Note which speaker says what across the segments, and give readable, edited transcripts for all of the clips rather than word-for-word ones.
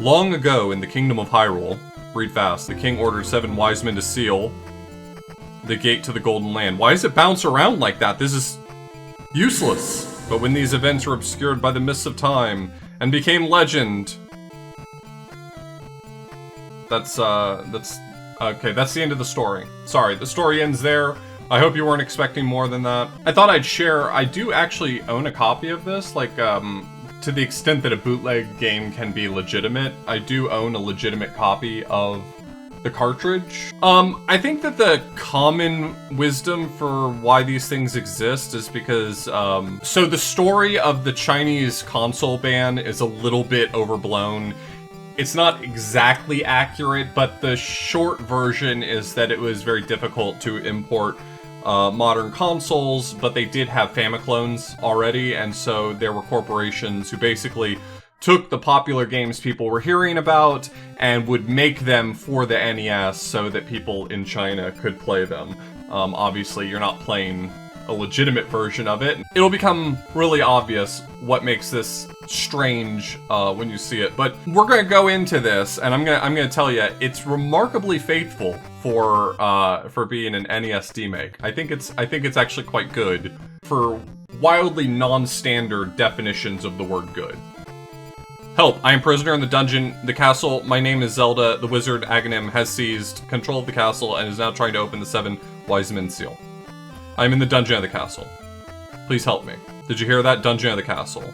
Speaker 1: Long ago in the kingdom of Hyrule, read fast, the king ordered 7 wise men to seal the gate to the Golden Land. Why does it bounce around like that? This is useless. But when these events were obscured by the mists of time and became legend... That's okay, that's the end of the story. Sorry, the story ends there. I hope you weren't expecting more than that. I thought I'd share, I do actually own a copy of this, like, to the extent that a bootleg game can be legitimate, I do own a legitimate copy of the cartridge. I think that the common wisdom for why these things exist is because, so the story of the Chinese console ban is a little bit overblown. It's not exactly accurate, but the short version is that it was very difficult to import modern consoles, but they did have Famiclones already, and so there were corporations who basically took the popular games people were hearing about and would make them for the NES so that people in China could play them. Obviously, you're not playing a legitimate version of it. It'll become really obvious what makes this strange when you see it. But we're gonna go into this, and I'm gonna tell you, it's remarkably faithful for being an NES demake. I think it's actually quite good for wildly non-standard definitions of the word good. Help! I am prisoner in the dungeon, the castle. My name is Zelda. The wizard Aghanim has seized control of the castle and is now trying to open the 7 wise men seal. I'm in the dungeon of the castle. Please help me. Did you hear that? Dungeon of the castle.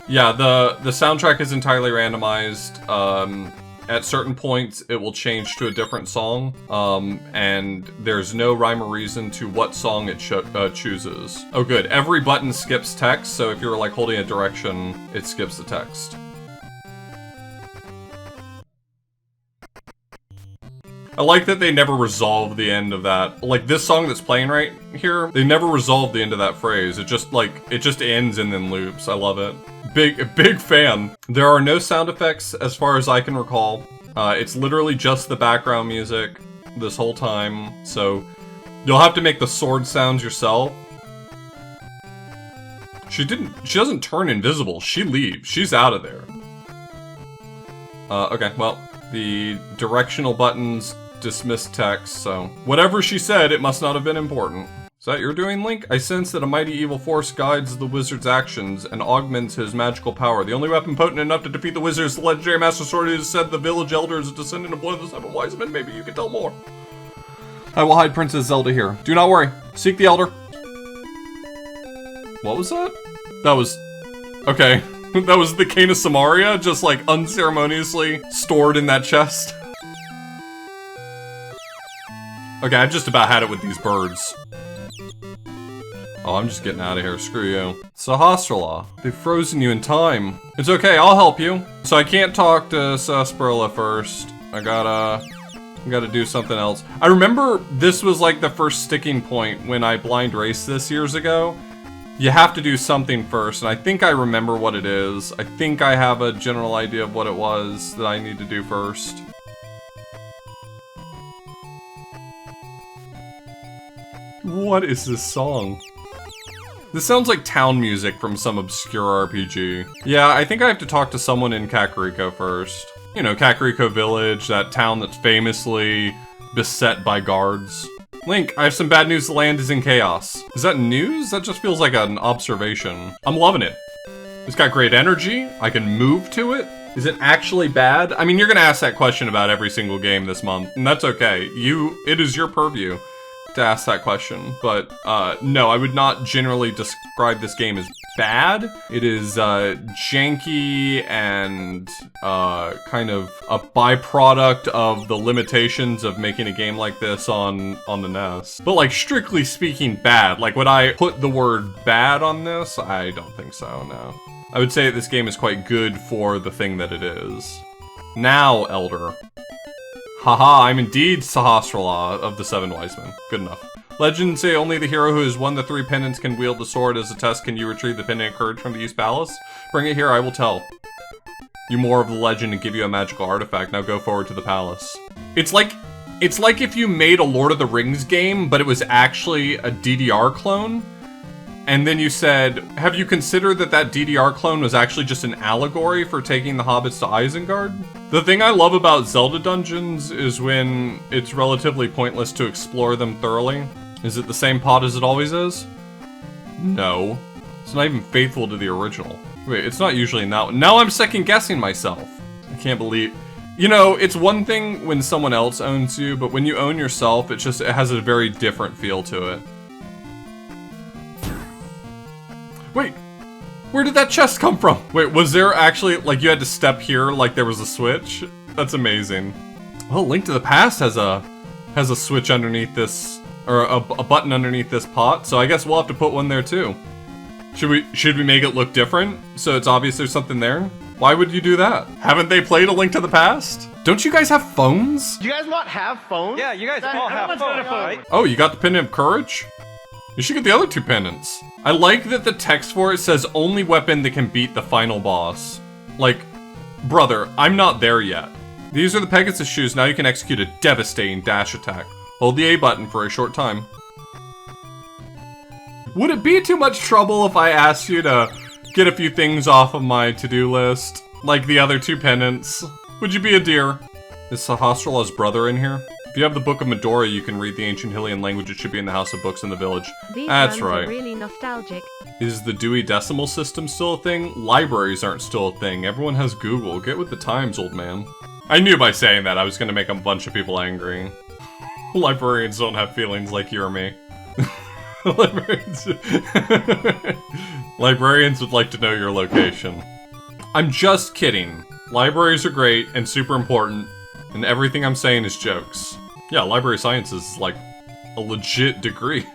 Speaker 1: Yeah, the soundtrack is entirely randomized. At certain points, it will change to a different song, and there's no rhyme or reason to what song it chooses. Oh good, every button skips text, so if you're like holding a direction, it skips the text. I like that they never resolve the end of that. Like this song that's playing right here, they never resolve the end of that phrase. It just ends and then loops. I love it. Big fan. There are no sound effects as far as I can recall. It's literally just the background music this whole time. So you'll have to make the sword sounds yourself. She doesn't turn invisible. She leaves. She's out of there. Okay, well, the directional buttons dismiss text, so whatever she said, it must not have been important. Is that your doing, Link? I sense that a mighty evil force guides the wizard's actions and augments his magical power. The only weapon potent enough to defeat the wizard is the legendary master sword who said the village elder is a descendant of one of the 7 wise men. Maybe you can tell more. I will hide Princess Zelda here. Do not worry. Seek the elder. What was that? That was... okay. That was the Cane of Samaria, just like unceremoniously stored in that chest. Okay, I just about had it with these birds. Oh, I'm just getting out of here. Screw you. Sahasrahla. They've frozen you in time. It's okay, I'll help you. So I can't talk to Sarsaparilla first. I gotta do something else. I remember this was like the first sticking point when I blind raced this years ago. You have to do something first, and I think I remember what it is. I think I have a general idea of what it was that I need to do first. What is this song? This sounds like town music from some obscure RPG. Yeah, I think I have to talk to someone in Kakariko first. You know, Kakariko Village, that town that's famously beset by guards. Link, I have some bad news. The land is in chaos. Is that news? That just feels like an observation. I'm loving it. It's got great energy. I can move to it. Is it actually bad? I mean, you're gonna ask that question about every single game this month, and that's okay. It is your purview to ask that question, but no, I would not generally describe this game as bad. It is janky and kind of a byproduct of the limitations of making a game like this on the NES. But like strictly speaking bad, like would I put the word bad on this? I don't think so, no. I would say that this game is quite good for the thing that it is. Now, Elder. Haha, I'm indeed Sahasrahla of the 7 wise men. Good enough. Legends say only the hero who has won the 3 pendants can wield the sword. As a test, can you retrieve the pendant courage from the East Palace? Bring it here, I will tell you more of the legend and give you a magical artifact. Now go forward to the palace. It's like if you made a Lord of the Rings game, but it was actually a DDR clone. And then you said, have you considered that that DDR clone was actually just an allegory for taking the hobbits to Isengard? The thing I love about Zelda dungeons is when it's relatively pointless to explore them thoroughly. Is it the same pot as it always is? No. It's not even faithful to the original. Wait, it's not usually in that one. Now I'm second guessing myself. I can't believe... You know, it's one thing when someone else owns you, but when you own yourself, it has a very different feel to it. Wait, where did that chest come from? Wait, was there actually, like, you had to step here like there was a switch? That's amazing. Well, Link to the Past has a switch underneath this, or a button underneath this pot, so I guess we'll have to put one there too. Should we make it look different so it's obvious there's something there? Why would you do that? Haven't they played A Link to the Past? Don't you guys have phones?
Speaker 2: Do you guys not have phones?
Speaker 3: Yeah, you guys all have phones, right?
Speaker 1: Oh, you got the Pendant of Courage? You should get the other two pendants. I like that the text for it says only weapon that can beat the final boss. Like, brother, I'm not there yet. These are the Pegasus shoes. Now you can execute a devastating dash attack. Hold the A button for a short time. Would it be too much trouble if I asked you to get a few things off of my to-do list? Like the other two pendants? Would you be a dear? Is Sahasrarla's brother in here? If you have the Book of Midori, you can read the ancient Hylian language. It should be in the House of Books in the village. That's right.
Speaker 4: Are really nostalgic.
Speaker 1: Is the Dewey Decimal System still a thing? Libraries aren't still a thing. Everyone has Google. Get with the times, old man. I knew by saying that I was going to make a bunch of people angry. Librarians don't have feelings like you or me. Librarians would like to know your location. I'm just kidding. Libraries are great and super important, and everything I'm saying is jokes. Yeah, library sciences is like a legit degree.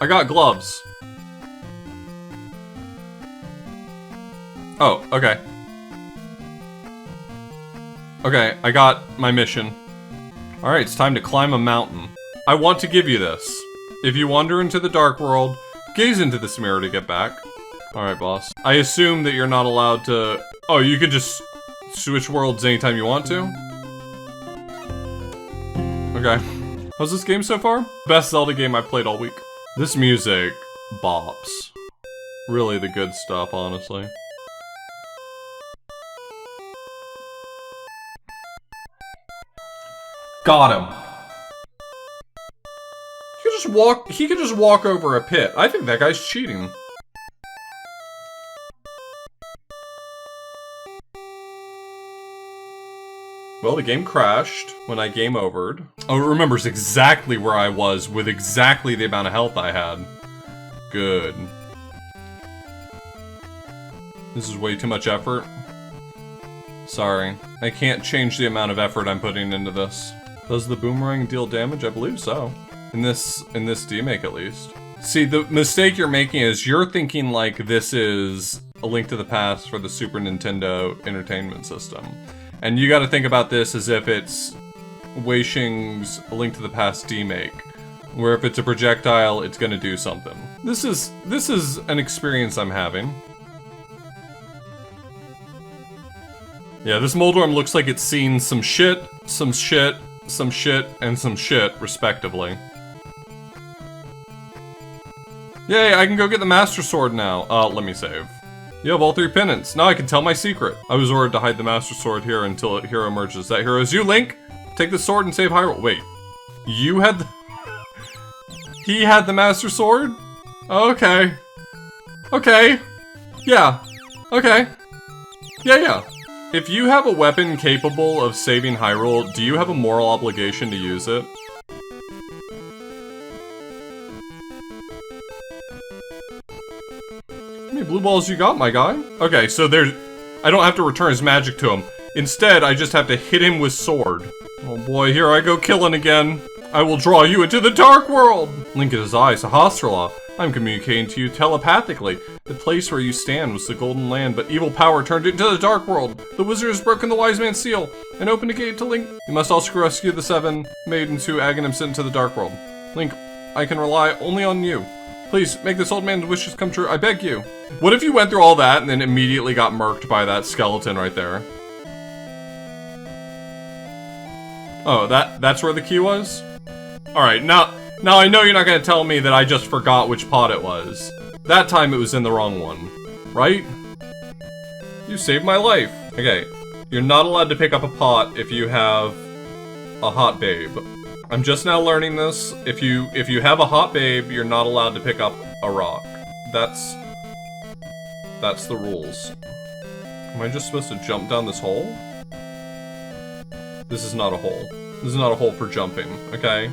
Speaker 1: I got gloves. Oh, okay. Okay, I got my mission. Alright, it's time to climb a mountain. I want to give you this. If you wander into the dark world, gaze into this mirror to get back. Alright, boss. I assume that you're not allowed to... Oh, you can just switch worlds anytime you want to? Okay. How's this game so far? Best Zelda game I've played all week. This music bops. Really the good stuff, honestly. Got him. He could just walk over a pit. I think that guy's cheating. Well, the game crashed when I game overed. Oh, it remembers exactly where I was with exactly the amount of health I had. Good. This is way too much effort. Sorry. I can't change the amount of effort I'm putting into this. Does the boomerang deal damage? I believe so. In this demake at least. See, the mistake you're making is you're thinking like this is A Link to the Past for the Super Nintendo Entertainment System. And you gotta think about this as if it's Waixing's A Link to the Past demake, where if it's a projectile, it's gonna do something. This is an experience I'm having. Yeah, this Moldorm looks like it's seen some shit, some shit, some shit, and some shit, respectively. Yay, I can go get the Master Sword now. Let me save. You have all 3 pendants. Now I can tell my secret. I was ordered to hide the Master Sword here until a hero emerges. That hero is you, Link! Take the sword and save Hyrule. Wait. You had the... He had the Master Sword? Okay. Okay. Yeah. Okay. Yeah. If you have a weapon capable of saving Hyrule, do you have a moral obligation to use it? How many blue balls you got, my guy? Okay, so there's... I don't have to return his magic to him. Instead, I just have to hit him with sword. Oh boy, here I go killing again. I will draw you into the dark world! Link at his eye, Sahasrarla. I'm communicating to you telepathically. The place where you stand was the Golden Land, but evil power turned it into the Dark World. The wizard has broken the Wise Man's seal and opened a gate to Link. You must also rescue the 7 maidens who Aghanim sent into the Dark World. Link, I can rely only on you. Please, make this old man's wishes come true, I beg you. What if you went through all that and then immediately got murked by that skeleton right there? Oh, that's where the key was? Alright, now Now, I know you're not gonna tell me that I just forgot which pot it was. That time it was in the wrong one, right? You saved my life. Okay, you're not allowed to pick up a pot if you have a hot babe. I'm just now learning this. If you have a hot babe, you're not allowed to pick up a rock. That's the rules. Am I just supposed to jump down this hole? This is not a hole. This is not a hole for jumping, okay?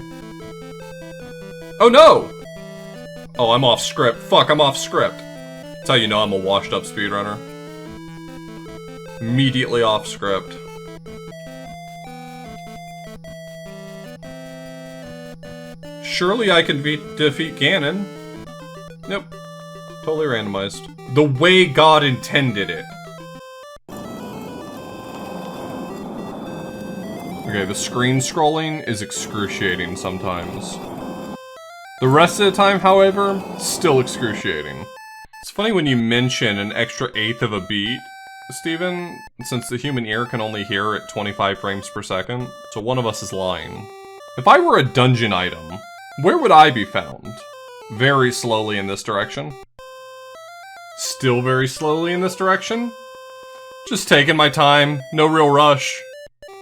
Speaker 1: Oh no! Oh, I'm off script. Fuck, I'm off script. That's how you know I'm a washed up speedrunner. Immediately off script. Surely I can defeat Ganon. Nope. Totally randomized. The way God intended it. Okay, the screen scrolling is excruciating sometimes. The rest of the time, however, still excruciating. It's funny when you mention an extra eighth of a beat, Steven, since the human ear can only hear at 25 frames per second, so one of us is lying. If I were a dungeon item, where would I be found? Very slowly in this direction. Still very slowly in this direction. Just taking my time, no real rush.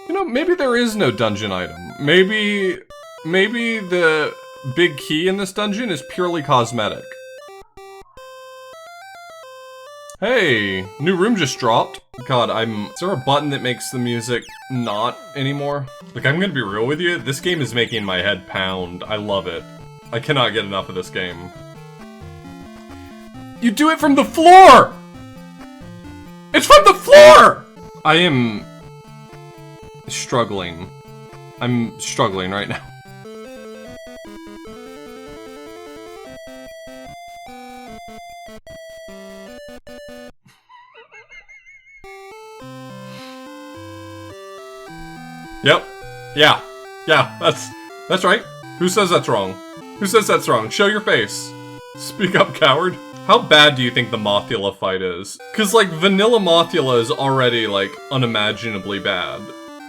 Speaker 1: You know, maybe there is no dungeon item. Maybe the big key in this dungeon is purely cosmetic. Hey, new room just dropped. God, is there a button that makes the music not anymore? Like, I'm gonna be real with you, this game is making my head pound. I love it. I cannot get enough of this game. You do it from the floor! It's from the floor! I am struggling. I'm struggling right now. Yep. Yeah. Yeah, that's right. Who says that's wrong? Who says that's wrong? Show your face. Speak up, coward. How bad do you think the Mothula fight is? Cause like, vanilla Mothula is already like, unimaginably bad.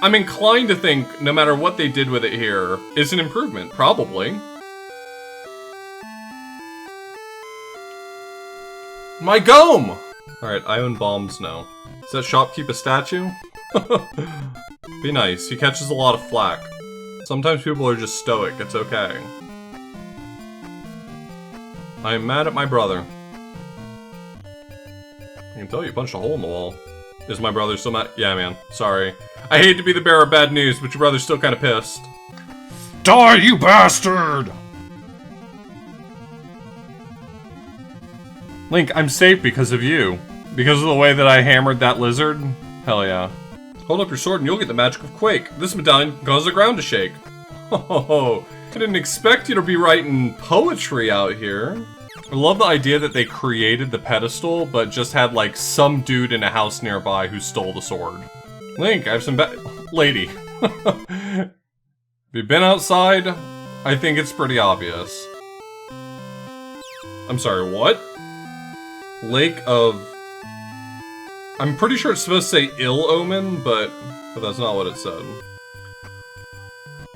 Speaker 1: I'm inclined to think, no matter what they did with it here, is an improvement, probably. My gome! Alright, I own bombs now. Does that shop keep a statue? Be nice, he catches a lot of flack. Sometimes people are just stoic, it's okay. I am mad at my brother. I can tell you punched a hole in the wall. Is my brother still mad? Yeah, man. Sorry. I hate to be the bearer of bad news, but your brother's still kind of pissed.
Speaker 2: Die, you bastard!
Speaker 1: Link, I'm safe because of you. Because of the way that I hammered that lizard? Hell yeah. Hold up your sword and you'll get the magic of Quake. This medallion can cause the ground to shake. Oh, I didn't expect you to be writing poetry out here. I love the idea that they created the pedestal, but just had, like, some dude in a house nearby who stole the sword. Link, I have some lady. Have you been outside? I think it's pretty obvious. I'm sorry, what? Lake of... I'm pretty sure it's supposed to say ill omen, but that's not what it said.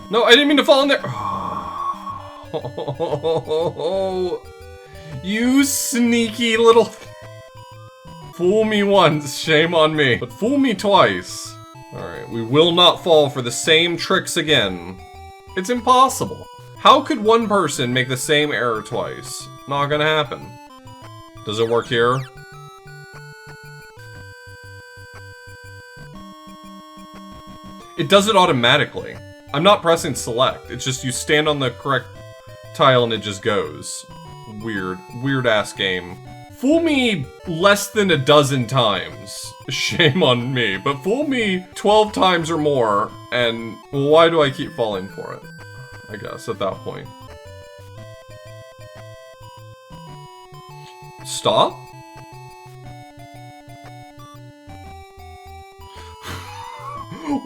Speaker 1: No, I didn't mean to fall in there! You sneaky little... Fool me once, shame on me. But fool me twice. Alright, we will not fall for the same tricks again. It's impossible. How could one person make the same error twice? Not gonna happen. Does it work here? It does it automatically. I'm not pressing select. It's just you stand on the correct tile and it just goes. Weird ass game. Fool me less than a dozen times. Shame on me. But fool me 12 times or more, and why do I keep falling for it? I guess, at that point. Stop?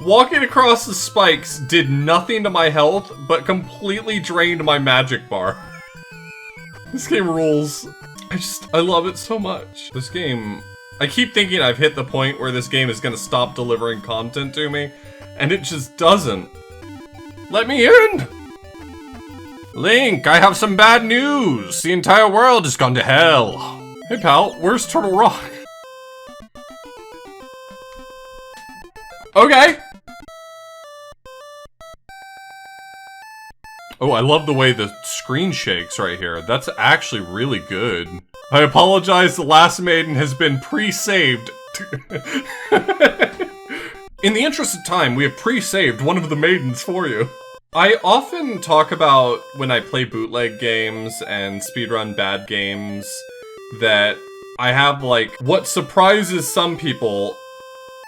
Speaker 1: Walking across the spikes did nothing to my health, but completely drained my magic bar. This game rules. I love it so much. This game, I keep thinking I've hit the point where this game is gonna stop delivering content to me, and it just doesn't. Let me in! Link, I have some bad news! The entire world has gone to hell! Hey pal, where's Turtle Rock? Okay! Oh, I love the way the screen shakes right here. That's actually really good. I apologize, the last maiden has been pre-saved. In the interest of time, we have pre-saved one of the maidens for you. I often talk about when I play bootleg games and speedrun bad games that I have, like, what surprises some people,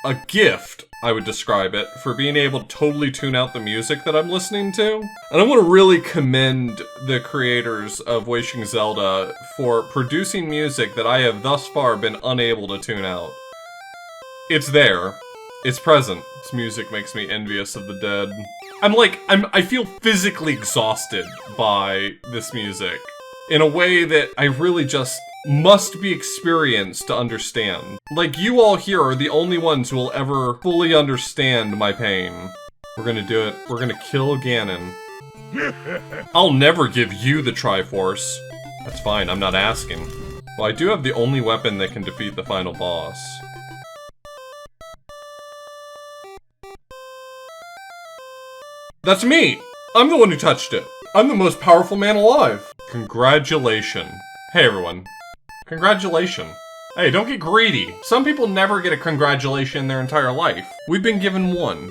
Speaker 1: a gift, I would describe it, for being able to totally tune out the music that I'm listening to. And I want to really commend the creators of Waixing Zelda for producing music that I have thus far been unable to tune out. It's there. It's present. This music makes me envious of the dead. I feel physically exhausted by this music in a way that I really just must be experienced to understand. Like, you all here are the only ones who will ever fully understand my pain. We're gonna do it. We're gonna kill Ganon. I'll never give you the Triforce. That's fine, I'm not asking. Well, I do have the only weapon that can defeat the final boss. That's me! I'm the one who touched it. I'm the most powerful man alive. Congratulations. Hey everyone. Congratulations. Hey, don't get greedy. Some people never get a congratulation in their entire life. We've been given one.